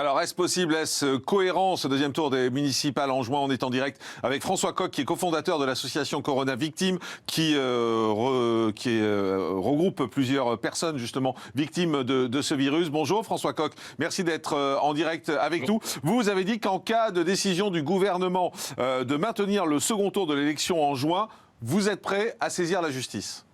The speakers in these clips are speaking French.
Alors, est-ce possible, est-ce cohérent ce deuxième tour des municipales en juin? On est en direct avec François Coq, qui est cofondateur de l'association Corona Victimes, qui regroupe plusieurs personnes justement victimes de ce virus. Bonjour François Coq, merci d'être en direct avec nous. Vous avez dit qu'en cas de décision du gouvernement de maintenir le second tour de l'élection en juin, vous êtes prêt à saisir la justice?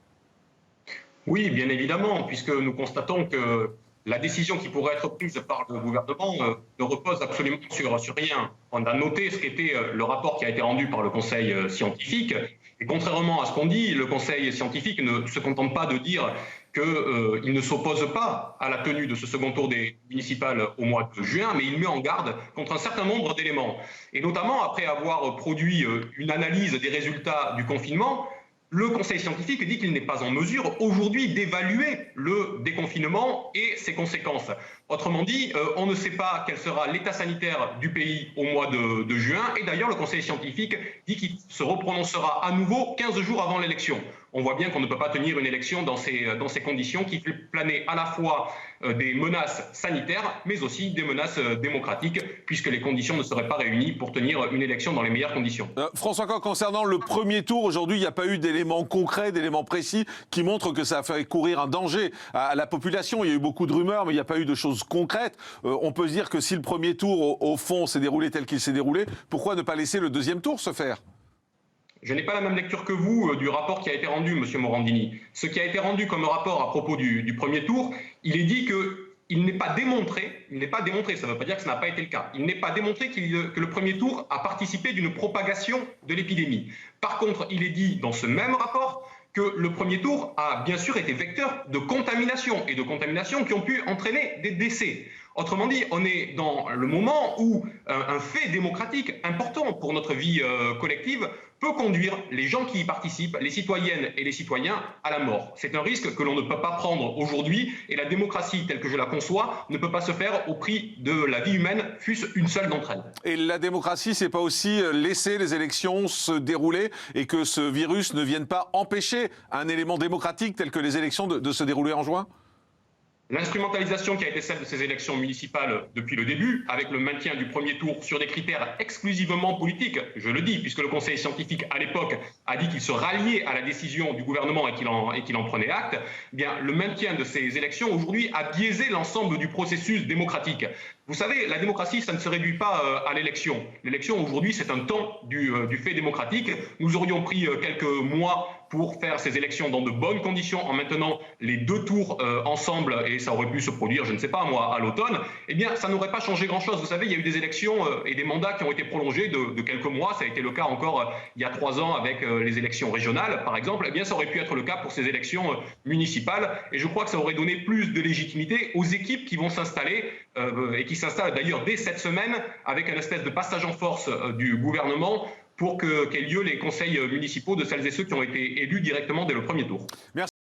Oui, bien évidemment, puisque nous constatons que la décision qui pourrait être prise par le gouvernement ne repose absolument sur rien. On a noté ce qu'était le rapport qui a été rendu par le Conseil scientifique. Et contrairement à ce qu'on dit, le Conseil scientifique ne se contente pas de dire qu'il ne s'oppose pas à la tenue de ce second tour des municipales au mois de juin, mais il met en garde contre un certain nombre d'éléments. Et notamment, après avoir produit une analyse des résultats du confinement, le Conseil scientifique dit qu'il n'est pas en mesure aujourd'hui d'évaluer le déconfinement et ses conséquences. Autrement dit, on ne sait pas quel sera l'état sanitaire du pays au mois de juin. Et d'ailleurs, le Conseil scientifique dit qu'il se reprononcera à nouveau 15 jours avant l'élection. On voit bien qu'on ne peut pas tenir une élection dans ces conditions qui fait planer à la fois des menaces sanitaires, mais aussi des menaces démocratiques, puisque les conditions ne seraient pas réunies pour tenir une élection dans les meilleures conditions. François Coq, concernant le premier tour, aujourd'hui, il n'y a pas eu d'éléments concrets, d'éléments précis qui montrent que ça a fait courir un danger à la population. Il y a eu beaucoup de rumeurs, mais il n'y a pas eu de choses concrètes. On peut se dire que si le premier tour, au fond, s'est déroulé tel qu'il s'est déroulé, pourquoi ne pas laisser le deuxième tour se faire ? Je n'ai pas la même lecture que vous du rapport qui a été rendu, M. Morandini. Ce qui a été rendu comme rapport à propos du premier tour, il est dit qu'il n'est pas démontré, ça ne veut pas dire que ça n'a pas été le cas, il n'est pas démontré que le premier tour a participé d'une propagation de l'épidémie. Par contre, il est dit dans ce même rapport que le premier tour a bien sûr été vecteur de contamination, et de contamination qui ont pu entraîner des décès. Autrement dit, on est dans le moment où un fait démocratique important pour notre vie collective peut conduire les gens qui y participent, les citoyennes et les citoyens, à la mort. C'est un risque que l'on ne peut pas prendre aujourd'hui, et la démocratie telle que je la conçois ne peut pas se faire au prix de la vie humaine, fût-ce une seule d'entre elles. Et la démocratie, c'est pas aussi laisser les élections se dérouler et que ce virus ne vienne pas empêcher un élément démocratique tel que les élections de se dérouler en juin ? L'instrumentalisation qui a été celle de ces élections municipales depuis le début, avec le maintien du premier tour sur des critères exclusivement politiques, je le dis, puisque le Conseil scientifique à l'époque a dit qu'il se ralliait à la décision du gouvernement et qu'il en prenait acte, eh bien, le maintien de ces élections aujourd'hui a biaisé l'ensemble du processus démocratique. Vous savez, la démocratie, ça ne se réduit pas à l'élection. L'élection aujourd'hui, c'est un temps du fait démocratique. Nous aurions pris quelques mois pour faire ces élections dans de bonnes conditions en maintenant les deux tours ensemble, et ça aurait pu se produire, je ne sais pas moi, à l'automne. Eh bien, ça n'aurait pas changé grand-chose. Vous savez, il y a eu des élections et des mandats qui ont été prolongés de quelques mois. Ça a été le cas encore il y a 3 ans avec les élections régionales, par exemple. Eh bien, ça aurait pu être le cas pour ces élections municipales. Et je crois que ça aurait donné plus de légitimité aux équipes qui vont s'installer et qui s'installent d'ailleurs dès cette semaine avec un espèce de passage en force du gouvernement pour qu'aient lieu les conseils municipaux de celles et ceux qui ont été élus directement dès le premier tour. Merci.